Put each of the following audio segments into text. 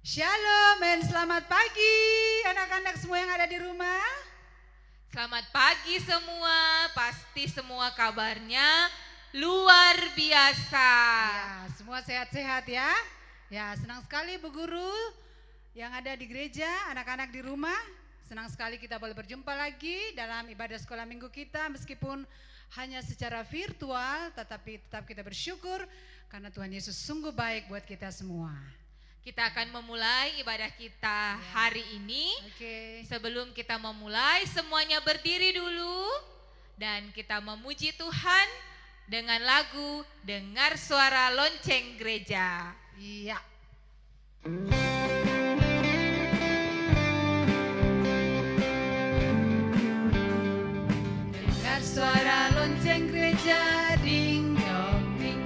Shalom dan selamat pagi anak-anak semua yang ada di rumah. Selamat pagi semua, pasti semua kabarnya luar biasa. Ya, semua sehat-sehat ya. Ya, senang sekali Bu Guru yang ada di gereja, anak-anak di rumah. Senang sekali kita boleh berjumpa lagi dalam ibadah sekolah minggu kita meskipun hanya secara virtual, tetapi tetap kita bersyukur karena Tuhan Yesus sungguh baik buat kita semua. Kita akan memulai ibadah kita hari ini. Oke. Sebelum kita memulai, semuanya berdiri dulu dan kita memuji Tuhan dengan lagu Dengar Suara Lonceng Gereja. Iya. Dengar suara lonceng gereja, ding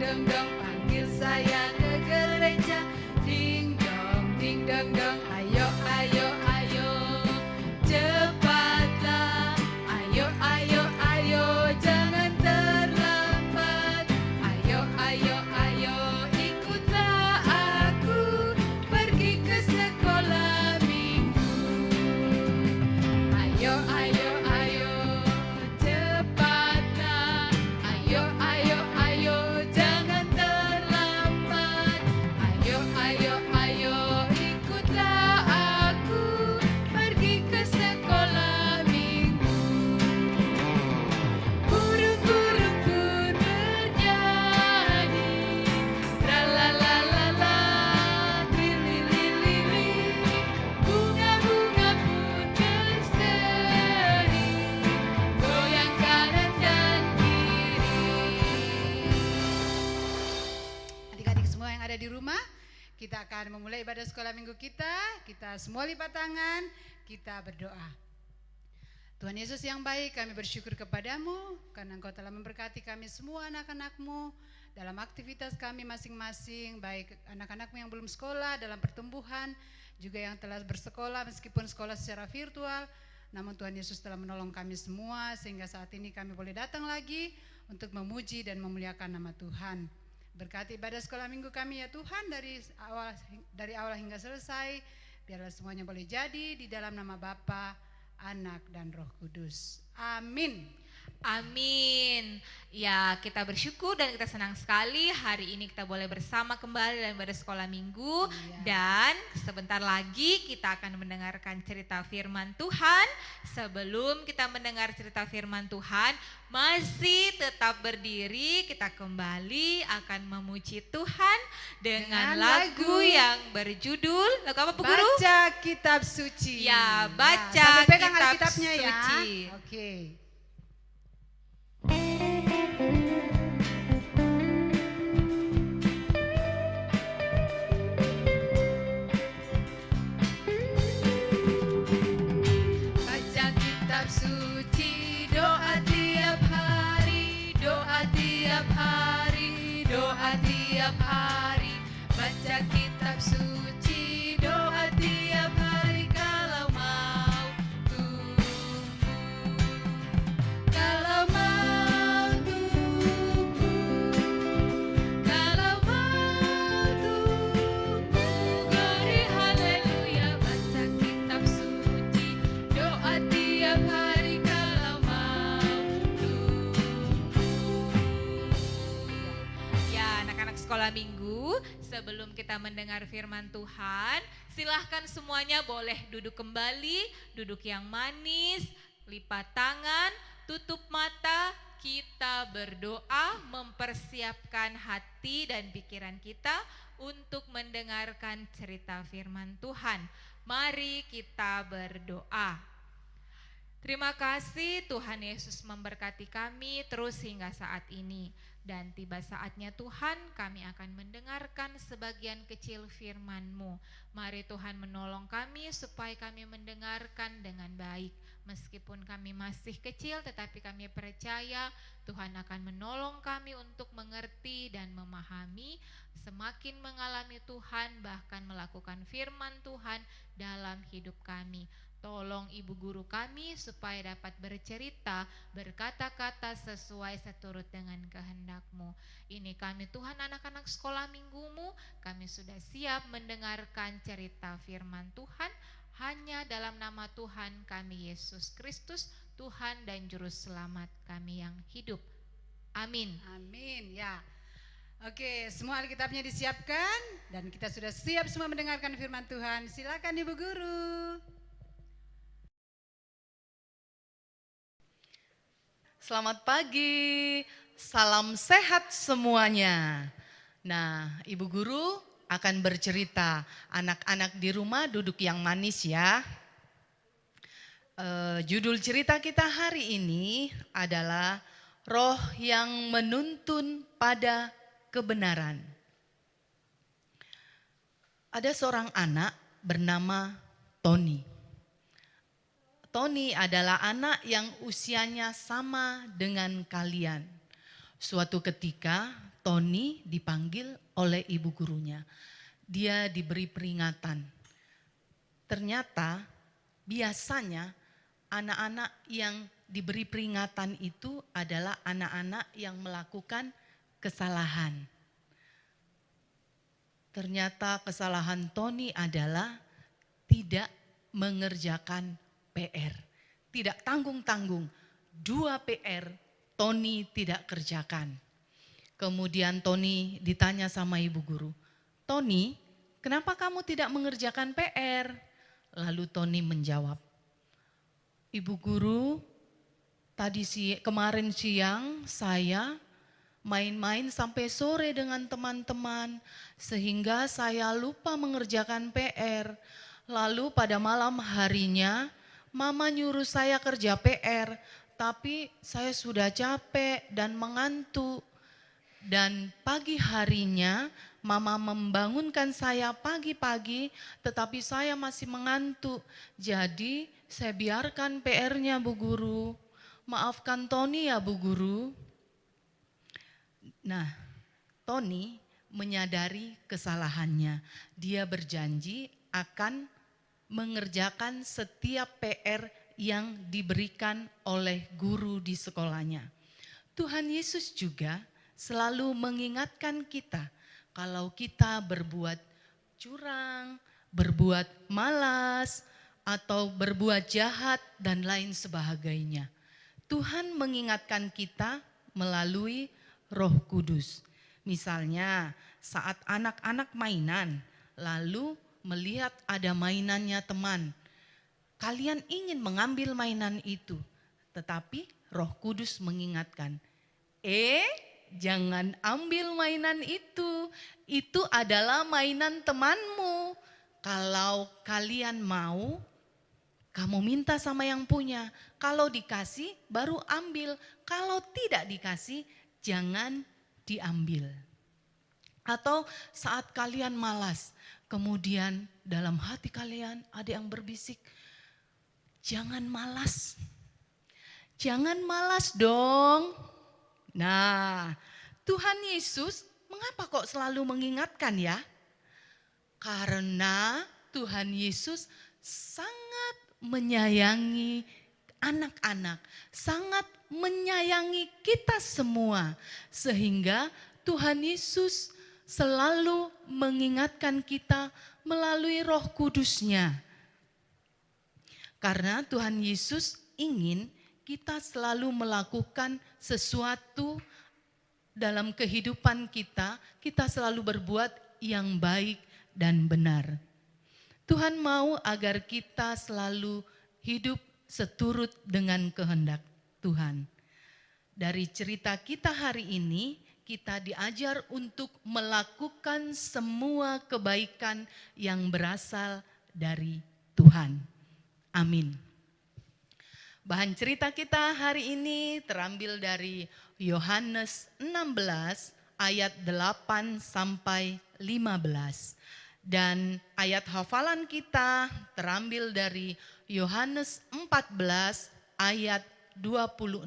dong dong, panggil saya ke gereja, ding dong dong, ayo ayo ayo, cepatlah, ayo ayo ayo, jangan terlambat, ayo ayo ayo, ikutlah aku pergi ke sekolah minggu, ayo ayo ayo, cepatlah, ayo ayo ayo, jangan terlambat, ayo ayo ayo, ikutlah aku pergi ke sekolah minggu. Burung-burung pun bernyanyi, tralalalala, trilililili, bunga-bunga pun berseri, goyang kanan dan kiri. Adik-adik semua yang ada di rumah, kita akan memulai ibadah sekolah minggu kita. Kita semua lipat tangan, kita berdoa. Tuhan Yesus yang baik, kami bersyukur kepadamu karena Engkau telah memberkati kami semua anak-anak-Mu dalam aktivitas kami masing-masing, baik anak-anak-Mu yang belum sekolah dalam pertumbuhan, juga yang telah bersekolah meskipun sekolah secara virtual. Namun Tuhan Yesus telah menolong kami semua sehingga saat ini kami boleh datang lagi untuk memuji dan memuliakan nama Tuhan. Berkati ibadah sekolah minggu kami ya Tuhan dari awal hingga selesai. Biarlah semuanya boleh jadi di dalam nama Bapa, Anak dan Roh Kudus. Amin. Amin. Ya, kita bersyukur dan kita senang sekali hari ini kita boleh bersama kembali dalam ibadah sekolah minggu. Iya. Dan sebentar lagi kita akan mendengarkan cerita firman Tuhan. Sebelum kita mendengar cerita firman Tuhan, masih tetap berdiri, kita kembali akan memuji Tuhan dengan lagu yang berjudul, lagu apa Bu Guru? Baca kitab suci. Ya, baca sambil pegang kitab Alkitabnya ya. suci. Oke. Baca kitab suci, doa tiap hari, doa tiap hari, doa tiap hari. Baca kitab suci, doa tiap hari kalau mau tumbuh. Kalau mau tumbuh, kalau mau tumbuh, glory haleluya. Baca kitab suci, doa tiap hari kalau mau tumbuh. Ya, anak-anak sekolah minggu, sebelum kita mendengar firman Tuhan, silahkan semuanya boleh duduk kembali, duduk yang manis, lipat tangan, tutup mata, kita berdoa mempersiapkan hati dan pikiran kita untuk mendengarkan cerita firman Tuhan. Mari kita berdoa. Terima kasih Tuhan Yesus memberkati kami terus hingga saat ini. Dan tiba saatnya Tuhan kami akan mendengarkan sebagian kecil firman-Mu. Mari Tuhan menolong kami supaya kami mendengarkan dengan baik. Meskipun kami masih kecil tetapi kami percaya Tuhan akan menolong kami untuk mengerti dan memahami. Semakin mengalami Tuhan bahkan melakukan firman Tuhan dalam hidup kami. Tolong ibu guru kami supaya dapat bercerita, berkata-kata sesuai seturut dengan kehendak-Mu. Ini kami Tuhan anak-anak sekolah minggumu, kami sudah siap mendengarkan cerita firman Tuhan hanya dalam nama Tuhan kami Yesus Kristus, Tuhan dan Juru Selamat kami yang hidup. Amin. Amin ya. Oke, semua Alkitabnya disiapkan dan kita sudah siap semua mendengarkan firman Tuhan. Silakan Ibu Guru. Selamat pagi, salam sehat semuanya. Nah, Ibu Guru akan bercerita, anak-anak di rumah duduk yang manis ya. Judul cerita kita hari ini adalah Roh yang Menuntun pada Kebenaran. Ada seorang anak bernama Tony. Tony adalah anak yang usianya sama dengan kalian. Suatu ketika Tony dipanggil oleh ibu gurunya. Dia diberi peringatan. Ternyata biasanya anak-anak yang diberi peringatan itu adalah anak-anak yang melakukan kesalahan. Ternyata kesalahan Tony adalah tidak mengerjakan PR, tidak tanggung-tanggung, 2 PR Tony tidak kerjakan. Kemudian Tony ditanya sama ibu guru, Tony, kenapa kamu tidak mengerjakan PR? Lalu Tony menjawab, Ibu guru, kemarin siang saya main-main sampai sore dengan teman-teman, sehingga saya lupa mengerjakan PR. Lalu pada malam harinya, Mama nyuruh saya kerja PR, tapi saya sudah capek dan mengantuk. Dan pagi harinya Mama membangunkan saya pagi-pagi, tetapi saya masih mengantuk. Jadi saya biarkan PR-nya Bu Guru. Maafkan Tony ya Bu Guru. Nah, Tony menyadari kesalahannya. Dia berjanji akan mengerjakan setiap PR yang diberikan oleh guru di sekolahnya. Tuhan Yesus juga selalu mengingatkan kita kalau kita berbuat curang, berbuat malas, atau berbuat jahat dan lain sebagainya. Tuhan mengingatkan kita melalui Roh Kudus. Misalnya saat anak-anak mainan, lalu melihat ada mainannya teman. Kalian ingin mengambil mainan itu, tetapi Roh Kudus mengingatkan, jangan ambil mainan itu adalah mainan temanmu. Kalau kalian mau, kamu minta sama yang punya. Kalau dikasih, baru ambil. Kalau tidak dikasih, jangan diambil. Atau saat kalian malas, kemudian dalam hati kalian ada yang berbisik, jangan malas. Jangan malas dong. Nah, Tuhan Yesus mengapa kok selalu mengingatkan ya? Karena Tuhan Yesus sangat menyayangi anak-anak, sangat menyayangi kita semua. Sehingga Tuhan Yesus selalu mengingatkan kita melalui Roh Kudus-Nya. Karena Tuhan Yesus ingin kita selalu melakukan sesuatu dalam kehidupan kita, kita selalu berbuat yang baik dan benar. Tuhan mau agar kita selalu hidup seturut dengan kehendak Tuhan. Dari cerita kita hari ini, kita diajar untuk melakukan semua kebaikan yang berasal dari Tuhan. Amin. Bahan cerita kita hari ini terambil dari Yohanes 16 ayat 8 sampai 15. Dan ayat hafalan kita terambil dari Yohanes 14 ayat 26.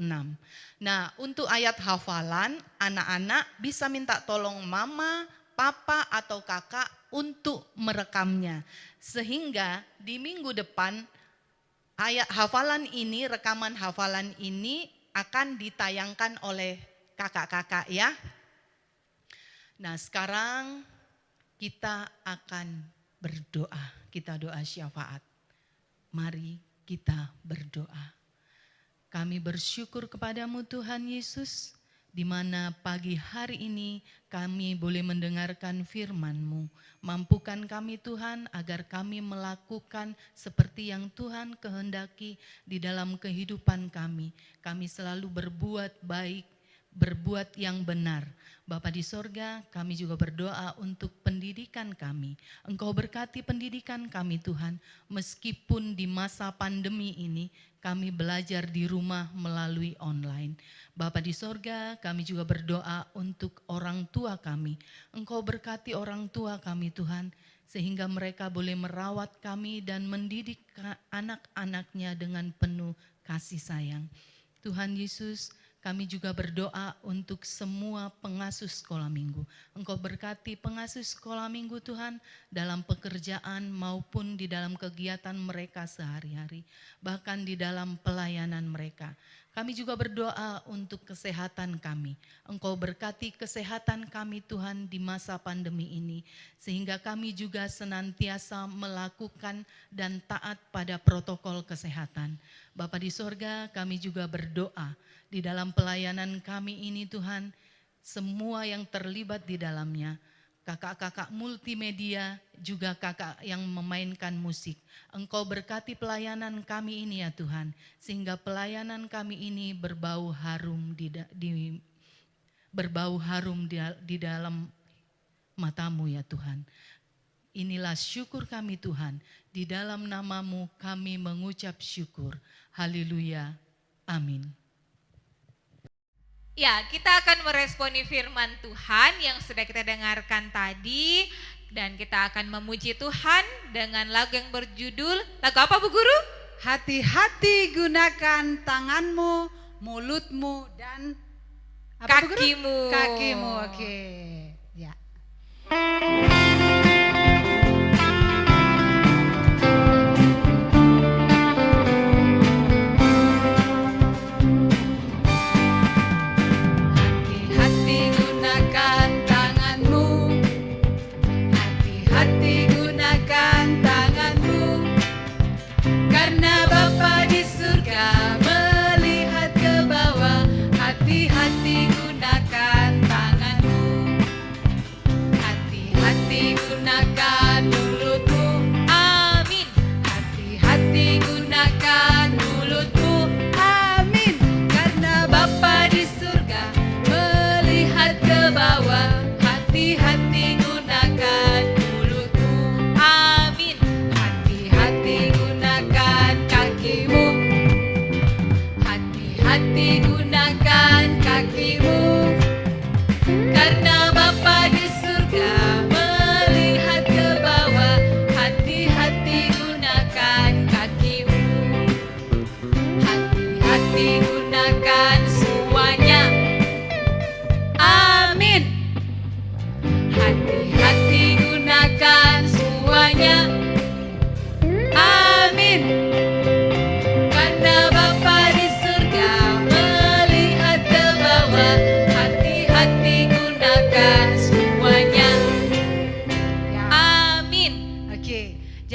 Nah, untuk ayat hafalan, anak-anak bisa minta tolong mama, papa, atau kakak untuk merekamnya. Sehingga di minggu depan ayat hafalan ini, rekaman hafalan ini akan ditayangkan oleh kakak-kakak ya. Nah, sekarang kita akan berdoa. Kita doa syafaat. Mari kita berdoa. Kami bersyukur kepadamu Tuhan Yesus, di mana pagi hari ini kami boleh mendengarkan firman-Mu. Mampukan kami Tuhan agar kami melakukan seperti yang Tuhan kehendaki di dalam kehidupan kami. Kami selalu berbuat baik, berbuat yang benar. Bapa di sorga, kami juga berdoa untuk pendidikan kami. Engkau berkati pendidikan kami Tuhan, meskipun di masa pandemi ini kami belajar di rumah melalui online. Bapa di sorga, kami juga berdoa untuk orang tua kami. Engkau berkati orang tua kami Tuhan, sehingga mereka boleh merawat kami dan mendidik anak-anaknya dengan penuh kasih sayang. Tuhan Yesus, kami juga berdoa untuk semua pengasuh sekolah minggu. Engkau berkati pengasuh sekolah minggu Tuhan dalam pekerjaan maupun di dalam kegiatan mereka sehari-hari. Bahkan di dalam pelayanan mereka. Kami juga berdoa untuk kesehatan kami. Engkau berkati kesehatan kami Tuhan di masa pandemi ini. Sehingga kami juga senantiasa melakukan dan taat pada protokol kesehatan. Bapa di sorga, kami juga berdoa di dalam pelayanan kami ini Tuhan, semua yang terlibat di dalamnya, kakak-kakak multimedia, juga kakak yang memainkan musik. Engkau berkati pelayanan kami ini ya Tuhan, sehingga pelayanan kami ini berbau harum di dalam mata-Mu ya Tuhan. Inilah syukur kami Tuhan, di dalam nama-Mu kami mengucap syukur. Haleluya, amin. Ya, kita akan meresponi firman Tuhan yang sudah kita dengarkan tadi. Dan kita akan memuji Tuhan dengan lagu yang berjudul, lagu apa Bu Guru? Hati-hati gunakan tanganmu, mulutmu, dan apa, Bu Guru? Kakimu. Kakimu, oke. Ya.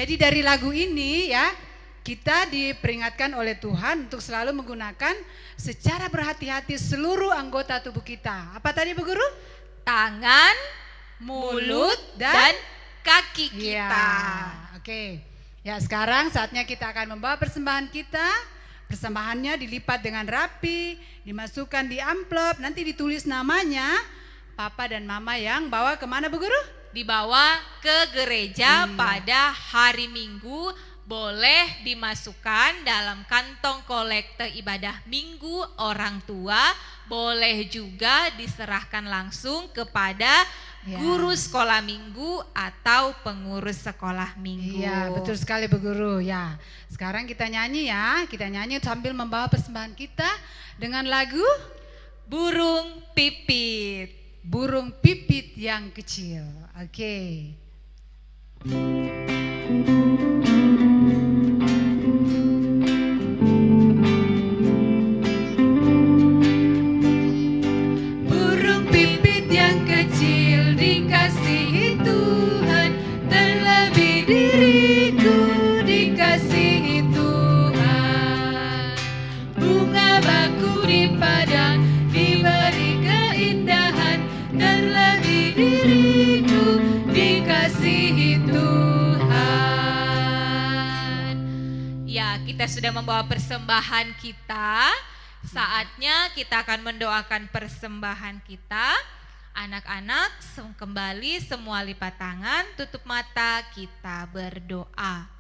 Jadi dari lagu ini ya, kita diperingatkan oleh Tuhan untuk selalu menggunakan secara berhati-hati seluruh anggota tubuh kita. Apa tadi Bu Guru? Tangan, mulut, dan kaki kita. Ya, oke. Ya, sekarang saatnya kita akan membawa persembahan kita. Persembahannya dilipat dengan rapi, dimasukkan di amplop, nanti ditulis namanya, Papa dan Mama yang bawa kemana Bu Guru? Dibawa ke gereja pada hari Minggu boleh dimasukkan dalam kantong kolekte ibadah minggu orang tua, boleh juga diserahkan langsung kepada guru sekolah minggu atau pengurus sekolah minggu. Iya, betul sekali Bu Guru ya. Sekarang kita nyanyi ya, kita nyanyi sambil membawa persembahan kita dengan lagu Burung Pipit. Burung Pipit yang Kecil. Oke. Burung pipit yang kecil dikasihi Tuhan, terlebih diriku dikasihi Tuhan. Bunga baku di padang diberi keindahan, terlebih diriku dikasihi Tuhan. Ya, kita sudah membawa persembahan kita. Saatnya kita akan mendoakan persembahan kita. Anak-anak kembali semua lipat tangan, tutup mata, kita berdoa.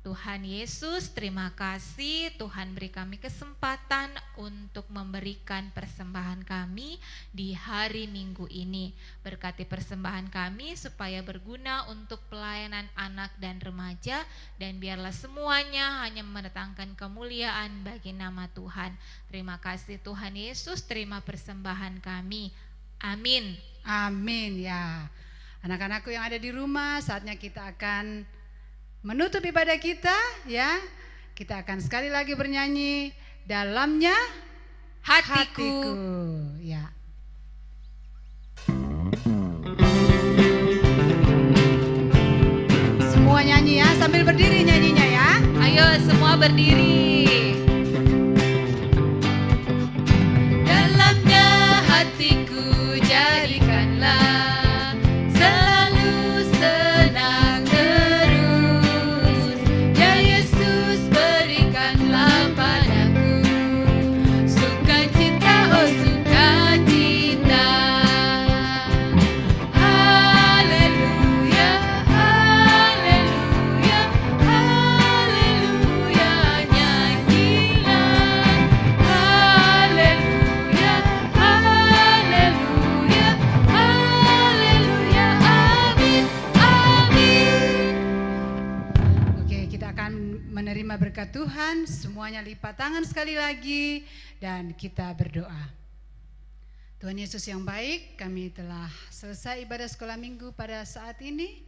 Tuhan Yesus, terima kasih Tuhan beri kami kesempatan untuk memberikan persembahan kami di hari Minggu ini. Berkati persembahan kami supaya berguna untuk pelayanan anak dan remaja, dan biarlah semuanya hanya mendatangkan kemuliaan bagi nama Tuhan. Terima kasih Tuhan Yesus, terima persembahan kami. Amin. Amin ya. Anak-anakku yang ada di rumah, saatnya kita akan menutup ibadah kita ya. Kita akan sekali lagi bernyanyi dalamnya hatiku. Ya. Semua nyanyi ya, sambil berdiri nyanyinya ya. Ayo semua berdiri. Dalamnya hatiku jadikanlah selalu senang terus. Ya Yesus berikanlah padaku sukacita, oh sukacita. Haleluya, haleluya, haleluya, nyanyilah. Haleluya, haleluya, haleluya, amin, amin. Oke, kita akan menerima berkat Tuhan. Semuanya lipat tangan sekali lagi dan kita berdoa. Tuhan Yesus yang baik, kami telah selesai ibadah sekolah minggu pada saat ini.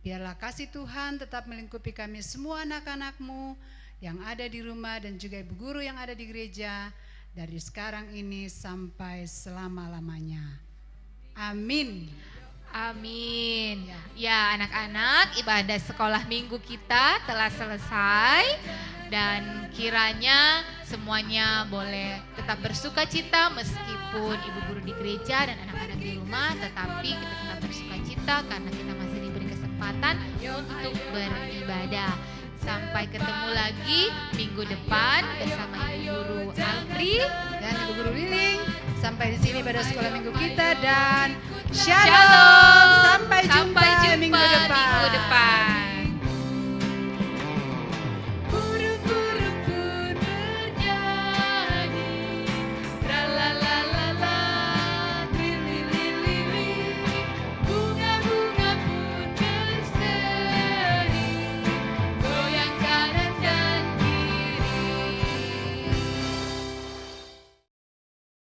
Biarlah kasih Tuhan tetap melingkupi kami semua anak-anak-Mu yang ada di rumah dan juga ibu guru yang ada di gereja dari sekarang ini sampai selama-lamanya. Amin. Amin. Ya anak-anak, ibadah sekolah minggu kita telah selesai. Dan kiranya semuanya boleh tetap bersuka cita meskipun ibu guru di gereja dan anak-anak di rumah. Tetapi kita tetap bersuka cita karena kita masih diberi kesempatan untuk beribadah. Sampai ketemu lagi minggu depan bersama Ibu Guru Alfri Dan Ibu Guru Liling. Sampai di sini pada sekolah minggu kita dan Shalom. Sampai jumpa minggu depan. Minggu depan.